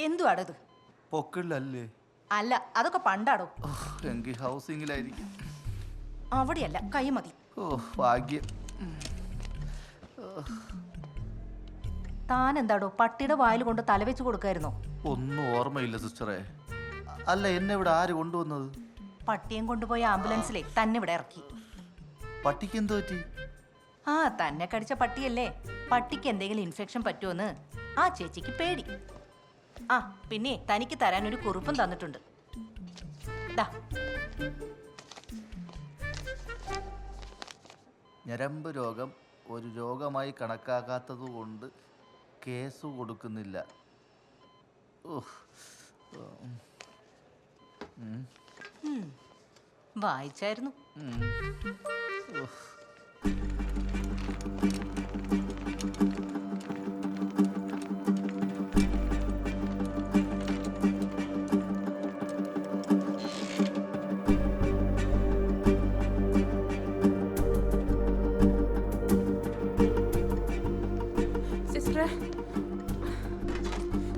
എന്തുവാടത്? പൊക്കിള്ളല്ലേ? അല്ല, അതൊക്കെ പണ്ടാടോ. എങ്കിൽ ഹൗസിംഗിലായിരിക്കും. അവിടെയല്ല, കൈ മതി. ഓ ഭാഗ്യം. താൻ എന്താടോ പട്ടിയുടെ വായിൽ കൊണ്ട് തലവെച്ച് കൊടുക്കായിരുന്നോ? ഒന്നും ഓർമ്മയില്ല സിസ്റ്ററെ. അല്ല, എന്നെ ഇവിടെ ആര് കൊണ്ടുവന്നത്? പട്ടിയും കൊണ്ടുപോയ ആംബുലൻസിലെ തന്നെ ഇവിടെ ഇറക്കി. പട്ടിക്ക് എന്ത് പറ്റി? ആ, തന്നെ കടിച്ച പട്ടിയല്ലേ. പട്ടിക്ക് എന്തെങ്കിലും ഇൻഫെക്ഷൻ പറ്റുമെന്ന് ആ ചേച്ചിക്ക് പേടി. ആ പിന്നെ തനിക്ക് തരാൻ ഒരു കുറിപ്പും തന്നിട്ടുണ്ട്. ദാ. ഞരമ്പ് രോഗം ഒരു രോഗമായി കണക്കാക്കാത്തത് കൊണ്ട് കേസ് കൊടുക്കുന്നില്ല. വായിച്ചായിരുന്നു.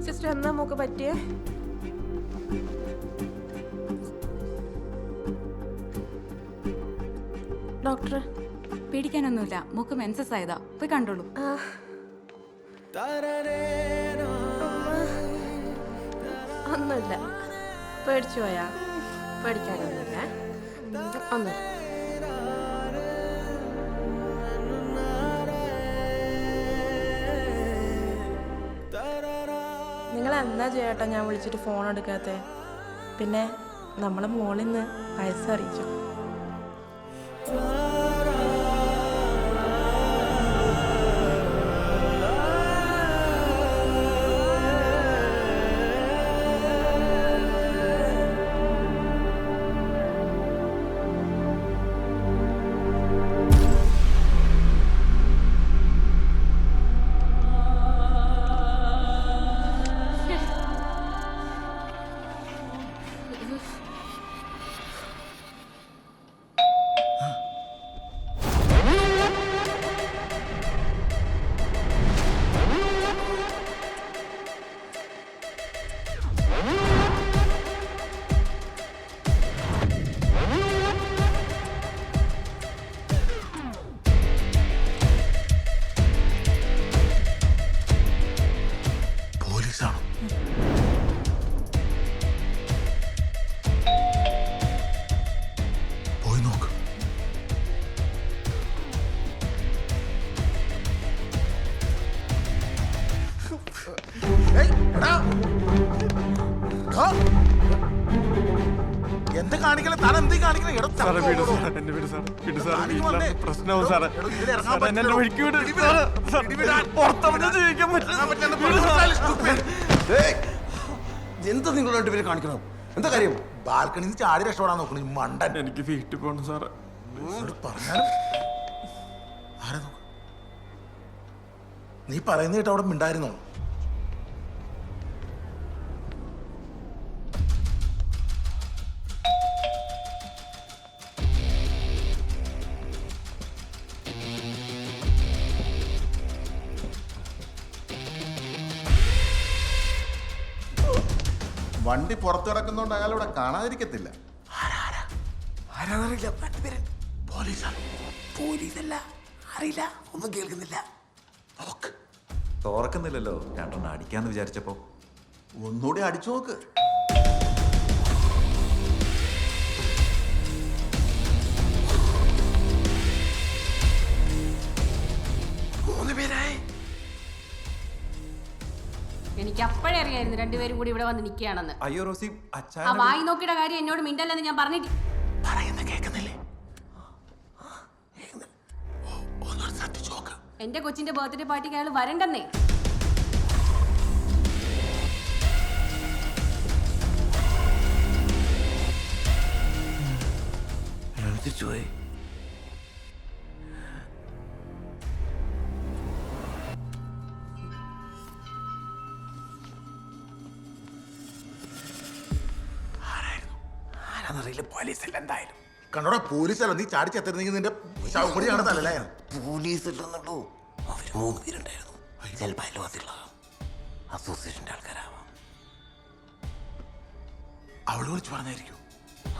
സിസ്റ്റർ എന്നാ മൂക്ക് പറ്റിയേ? ഡോക്ടർ പേടിക്കാനൊന്നുമില്ല, മൂക്ക് മെൻസസ് ആയതാ, പോയി കണ്ടോളൂ. ഒന്നുമില്ല, പേടിച്ചു പോയാ? പേടിക്കാനൊന്നുമില്ല, ഒന്നുമില്ല. നിങ്ങൾ എന്താ ചേട്ടാ ഞാൻ വിളിച്ചിട്ട് ഫോൺ എടുക്കാത്തെ? പിന്നെ നമ്മളെ മോളിൽ നിന്ന് പൈസ അറിയിച്ചു. എന്താ കാണിക്കണേ? താൻ എന്തീ കാണിക്കണേ? പ്രശ്നവും സാറേ, എന്താ നിങ്ങൾ രണ്ടുപേരും കാണിക്കണം? എന്താ കാര്യം? ബാൽക്കണിന്ന് ചാടി രക്ഷപ്പെടാൻ നോക്കണ മണ്ടൻ. എനിക്ക് വീട്ടിൽ പോകണം സാറേ. പറഞ്ഞാലും ആരെ നോക്ക? നീ പറയുന്ന കേട്ട് അവിടെ മിണ്ടായിരുന്നോ? വണ്ടി പുറത്തു കിടക്കുന്നോണ്ട് അയാൾ ഇവിടെ കാണാതിരിക്കത്തില്ല. പോലീസല്ല, അറിയില്ല, ഒന്നും കേൾക്കുന്നില്ല. തുറക്കുന്നില്ലല്ലോ. രണ്ടെണ്ണം അടിക്കാന്ന് വിചാരിച്ചപ്പോ ഒന്നുകൂടി അടിച്ചു നോക്ക്. എനിക്ക് അപ്പോഴേ അറിയായിരുന്നു രണ്ടുപേരും കൂടി ഇവിടെ വന്ന് നിൽക്കുകയാണെന്ന്. അയ്യോ റോസി, ആ വായി നോക്കിയുടെ കാര്യം എന്നോട് മിണ്ടല്ലെന്ന് ഞാൻ പറഞ്ഞിട്ട്. എന്റെ കൊച്ചിന്റെ ബർത്ത്ഡേ പാർട്ടിക്ക് അയാൾ വരണ്ടെന്നേ. പോലീസല്ല, എന്തായാലും കണ്ടോടാ. പോലീസല്ല, നീ ചാടി ചെത്തിരുന്നെങ്കിൽ നിന്റെ ശവപ്പൊടിയാണ് തലല്ലേ. പോലീസല്ലെന്നുള്ളൂ, അവര് 3 പേരുണ്ടായിരുന്നു. ചിലപ്പോൾ അയൽവാസികളാകാം, അസോസിയേഷന്റെ ആൾക്കാരാവാം. അവള് വിളിച്ച് പറഞ്ഞായിരിക്കും.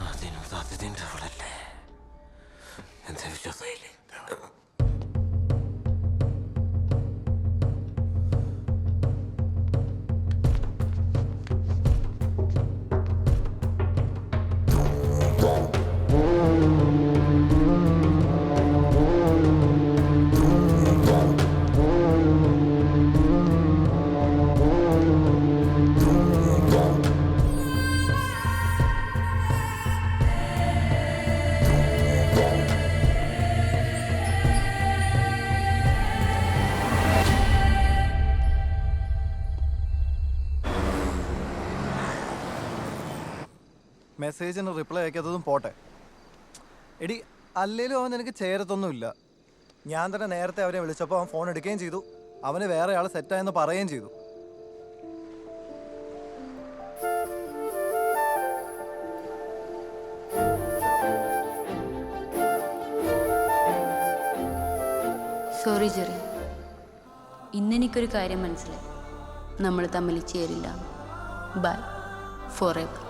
അതിനും സാധ്യതയുണ്ട്. അവളല്ലേ എന്താ വിശ്വാസമായില്ലേ? മെസ്സേജിന് റിപ്ലൈ അയക്കാത്തതും പോട്ടെ. എടി അല്ലേലും അവൻ എനിക്ക് ചേരത്തൊന്നുമില്ല. ഞാൻ തന്നെ നേരത്തെ അവനെ വിളിച്ചപ്പോൾ അവൻ ഫോൺ എടുക്കുകയും ചെയ്തു. അവന് വേറെ ആൾ സെറ്റായെന്ന് പറയുകയും ചെയ്തു. സോറി ജെറി, ഇന്നെനിക്കൊരു കാര്യം മനസ്സിലായി. നമ്മൾ തമ്മിൽ ചേരില്ല. By for ever.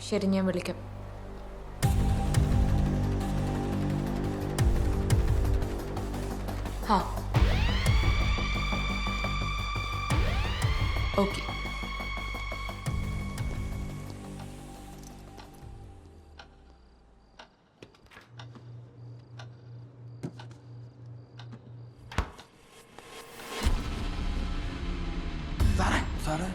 ശരി, ഞാൻ വിളിക്കാം. ഹാ, ഓക്കെ. സാറേ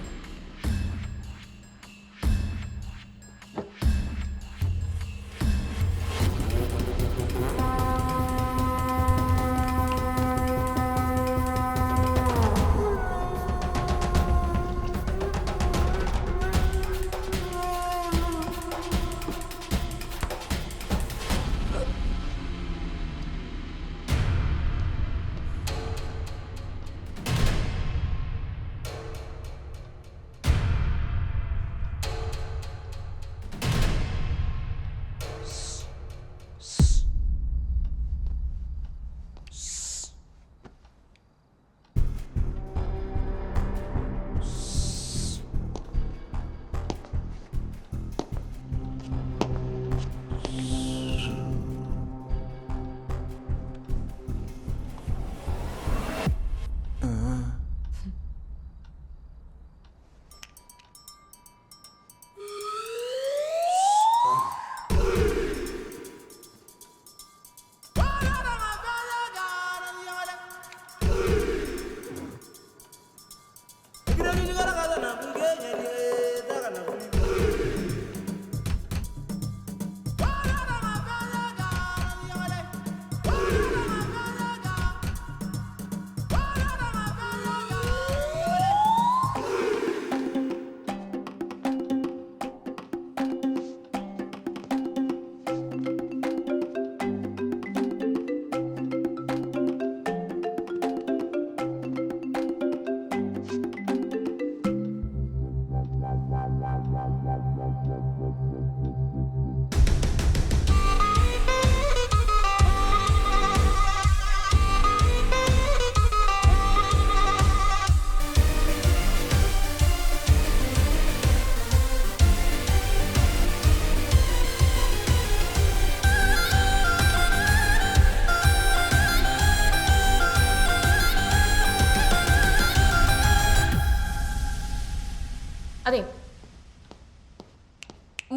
അതെ,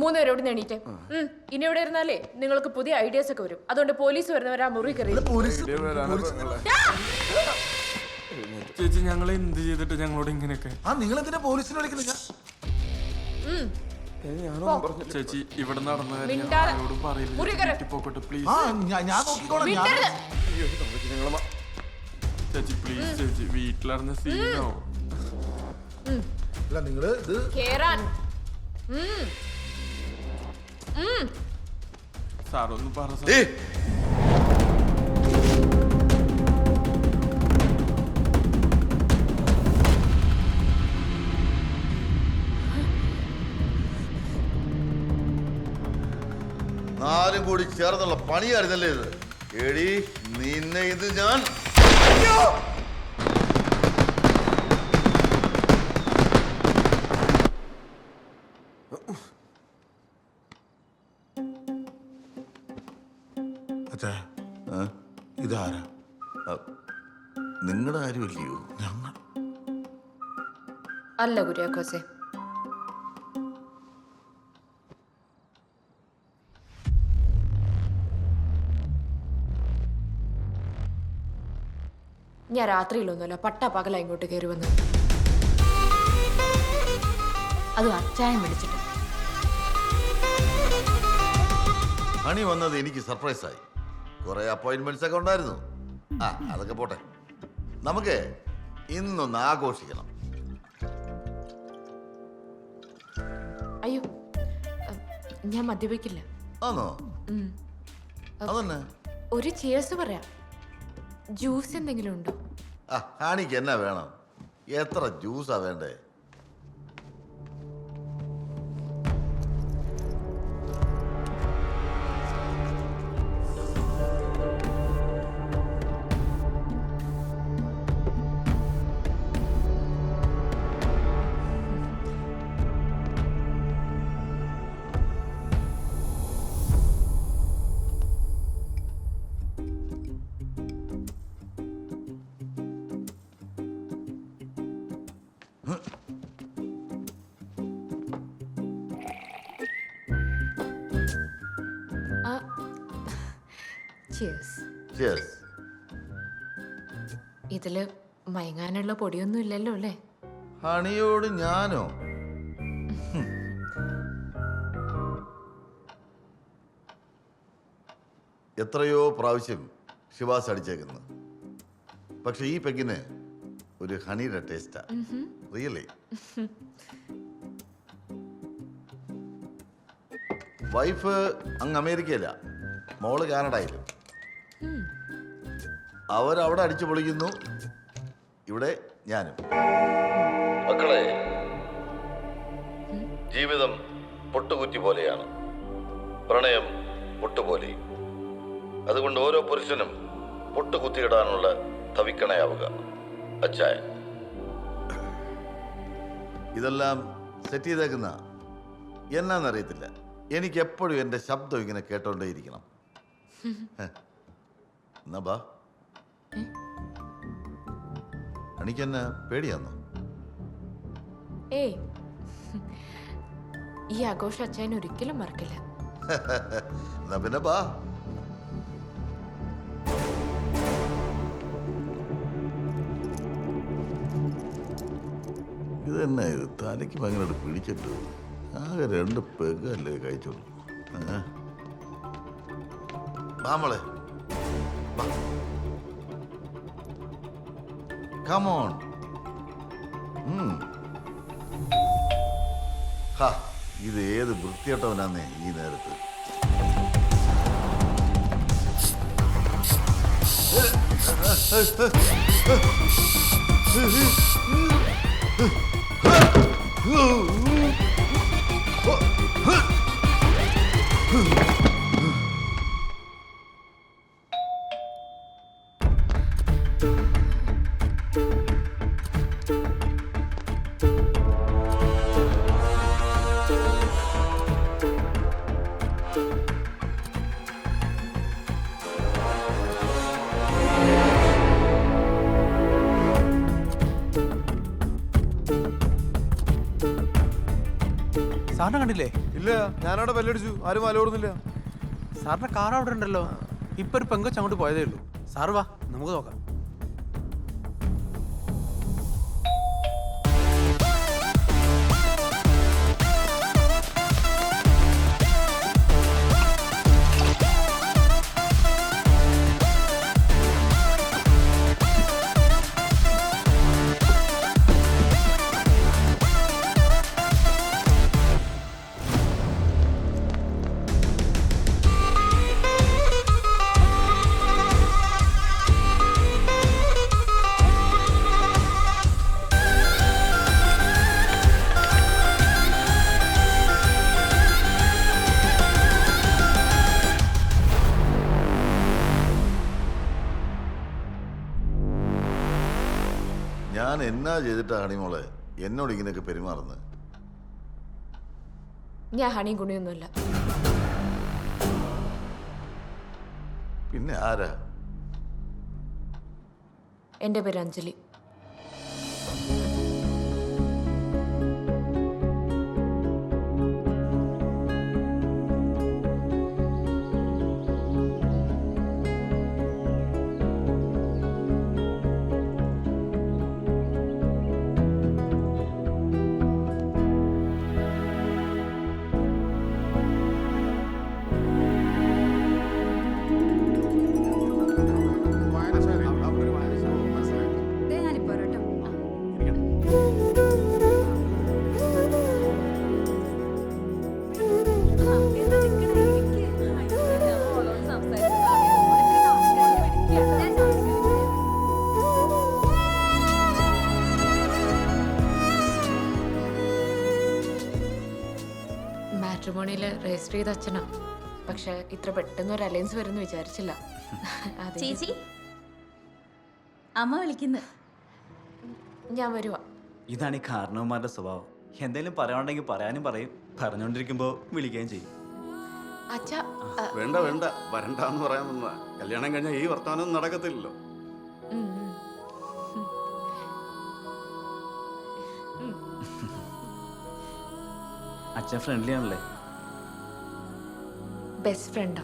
3 പേര് എവിടെ നിന്ന് എണീറ്റേ? ഇനി ഇവിടെ ഇരുന്നാലേ നിങ്ങൾക്ക് പുതിയ ഐഡിയാസ് ഒക്കെ വരും. അതുകൊണ്ട് പോലീസ് വരുന്നവർ ആ മുറി കയറി. ചേച്ചി ഞങ്ങൾ എന്ത് ചെയ്തിട്ട് ഞങ്ങളോട് ഇങ്ങനെയൊക്കെ? നിങ്ങൾ എന്തിനാ പോലീസിനെ വിളിക്കുന്നത്? ചേച്ചി ഇവിടെ നടന്ന മിണ്ടാതെ. കാര്യം പറയില്ല. മുറി കയറ്. പോക്കട്ടെ പ്ലീസ്. ഞാൻ നോക്കിക്കോളാം. ചേച്ചി പ്ലീസ് ചേച്ചി, വീട്ടിലറിഞ്ഞ സീനോ? അല്ല നിങ്ങള് ഇത് കേറാൻ. സാറൊന്ന് പറ. കൂടി ചേർന്നുള്ള പണിയായിരുന്നല്ലേ ഇത്? എടി നിന്നെ ഇത് ഞാൻ അച്ഛാ ഇതാരാ? നിങ്ങളുടെ കാര്യമില്ലയോ? ഞങ്ങൾ അല്ല കുര്യാക്കോസെ, ഞാൻ രാത്രിയിലൊന്നുമല്ല പട്ടാ പകല ഇങ്ങോട്ട് കയറി വന്നത്. അത് അച്ചായം വിളിച്ചിട്ട്. ഹണി വന്നത് എനിക്ക് സർപ്രൈസായി. കുറെ അപ്പോയിന്റ്മെന്റ്സ് ഒക്കെ ഉണ്ടായിരുന്നു. അതൊക്കെ പോട്ടെ, നമുക്ക് ഇന്നൊന്ന് ആഘോഷിക്കണം. അയ്യോ, ഞാൻ മദ്യപിക്കില്ല. ആണോ? അതന്നെ. ഒരു ചിയേഴ്സ് പറയാം. ജ്യൂസ് എന്തെങ്കിലും ഉണ്ടോ? ഹണിക്ക് എന്നാ വേണം? എത്ര ജ്യൂസാ വേണ്ടേ? ചിയേഴ്സ്. ഇതില് മയങ്ങാനുള്ള പൊടിയൊന്നും ഇല്ലല്ലോ അല്ലേ? ഹണിയോട് ഞാനോ? എത്രയോ പ്രാവശ്യം ശിവാസ് അടിച്ചേക്കുന്നു. പക്ഷെ ഈ പെഗിന് ഒരു ഹണിയുടെ ടേസ്റ്റാ. റിയലി. വൈഫ് അങ്ങ് അമേരിക്കയില, മോള് കാനഡയിലും. അവരവിടെ അടിച്ചു പൊളിക്കുന്നു, ഇവിടെ ഞാനും. മക്കളെ, ജീവിതം പൊട്ടുകുറ്റി പോലെയാണ്, പ്രണയം പൊട്ടുപോലെയും. അതുകൊണ്ട് ഓരോ പുരുഷനും പൊട്ടുകുത്തിയിടാനുള്ള തവിക്കണയാവുക. അച്ചായൻ ഇതെല്ലാം സെറ്റ് ചെയ്തേക്കുന്ന എന്നാന്നറിയത്തില്ല. എനിക്ക് എപ്പോഴും എൻ്റെ ശബ്ദം ഇങ്ങനെ കേട്ടോണ്ടേയിരിക്കണം. എന്നാ ബാ. അണിക്കെന്നെ പേടിയാന്നോ? ഏയ്, ഈ ആഘോഷം അച്ചായൻ ഒരിക്കലും മറക്കില്ല. എന്നാ പിന്നെ ബാ. ഇതെന്നാ ഇത്? തലയ്ക്ക് ഭയങ്കരമായിട്ട് പിടിച്ചിട്ട് ആകെ 2 പെഗല്ലേ കഴിച്ചോളൂ. നമ്മളെ കമോൺ. ഇത് ഏത് വൃത്തിയോട്ടവനാന്നേ ഈ നേരത്ത്? സാറിനെ കണ്ടില്ലേ? ഇല്ല, ഞാനവിടെ ബെല്ലടിച്ചു, ആരും അലോടുന്നില്ല. സാറിന്റെ കാർ അവിടെ ഉണ്ടല്ലോ. ഇപ്പൊ ഒരു പെങ്കൊച്ച് അങ്ങോട്ട് പോയതേ ഉള്ളൂ. സാറ് വാ, നമുക്ക് നോക്കാം. ഞാൻ എന്നാ ചെയ്തിട്ടാ ഹണിമോളെ എന്നോട് ഇങ്ങനെയൊക്കെ പെരുമാറുന്നത്? ഞാൻ ഹണി ഗുണിയൊന്നുമില്ല. പിന്നെ ആരാ? എൻ്റെ പേര് അഞ്ജലി. ഞാനിപ്പോ കേട്ടോ. മാട്രിമോണിയിൽ രജിസ്റ്റർ ചെയ്ത അച്ഛനാ. പക്ഷെ ഇത്ര പെട്ടെന്ന് ഒരു അലയൻസ് വരുമെന്ന് വിചാരിച്ചില്ല. ചേച്ചി അമ്മ വിളിക്കുന്നു. ഞാൻ വരുവാ. ഇതാണ് ഈ കാരണവന്മാരുടെ സ്വഭാവം. എന്തെങ്കിലും പറയാനുണ്ടെങ്കിൽ പറയാനും പറയും, പറഞ്ഞുകൊണ്ടിരിക്കുമ്പോൾ വിളിക്കുകയും ചെയ്യും. അച്ഛ വേണ്ട വേണ്ട, വരണ്ടെന്ന് പറയാൻ വന്നതാ. കല്യാണം കഴിഞ്ഞാൽ ഈ വർത്തമാനം നടക്കത്തില്ലല്ലോ. അച്ഛൻ ഫ്രണ്ട്ലി ആണല്ലേ? ബെസ്റ്റ് ഫ്രണ്ടാ.